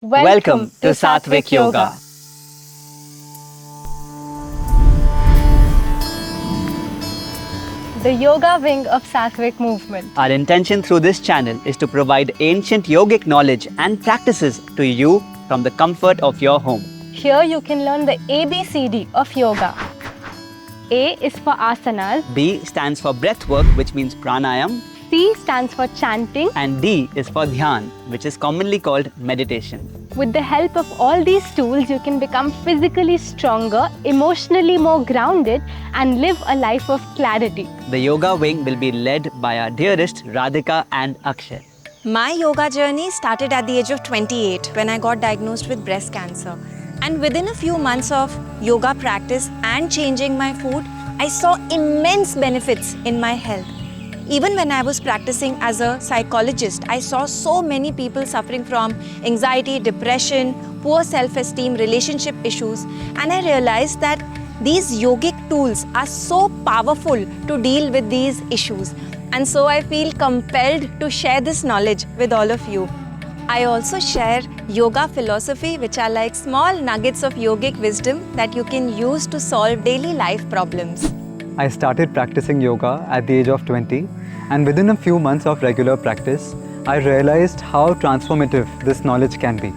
Welcome to Satvic Yoga. The yoga wing of Satvic Movement. Our intention through this channel is to provide ancient yogic knowledge and practices to you from the comfort of your home. Here you can learn the ABCD of yoga. A is for asanas, B stands for breath work, which means pranayam, C stands for chanting. and D is for dhyan, which is commonly called meditation. With the help of all these tools, you can become physically stronger, emotionally more grounded, and live a life of clarity. The yoga wing will be led by our dearest Radhika and Akshay. My yoga journey started at the age of 28 when I got diagnosed with breast cancer. And within a few months of yoga practice and changing my food, I saw immense benefits in my health. Even when I was practicing as a psychologist, I saw so many people suffering from anxiety, depression, poor self-esteem, relationship issues, and I realized that these yogic tools are so powerful to deal with these issues. And so I feel compelled to share this knowledge with all of you. I also share yoga philosophy, which are like small nuggets of yogic wisdom that you can use to solve daily life problems. I started practicing yoga at the age of 20, and within a few months of regular practice, I realized how transformative this knowledge can be.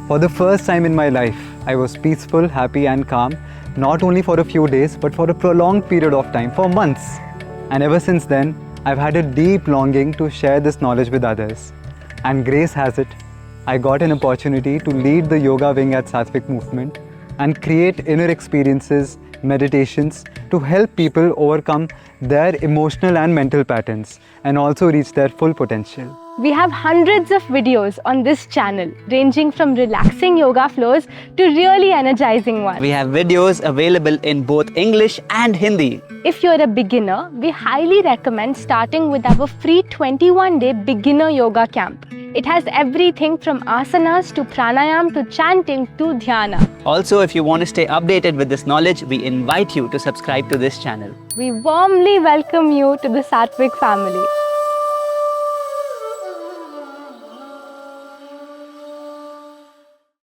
For the first time in my life, I was peaceful, happy and calm, not only for a few days, but for a prolonged period of time, for months. And ever since then, I've had a deep longing to share this knowledge with others. And grace has it, I got an opportunity to lead the yoga wing at Satvic Movement and create inner experiences, meditations to help people overcome their emotional and mental patterns and also reach their full potential. We have hundreds of videos on this channel, ranging from relaxing yoga flows to really energizing ones. We have videos available in both English and Hindi. If you're a beginner, we highly recommend starting with our free 21-day beginner yoga camp. It has everything from asanas to pranayam to chanting to dhyana. Also, if you want to stay updated with this knowledge, we invite you to subscribe to this channel. We warmly welcome you to the Satvic family.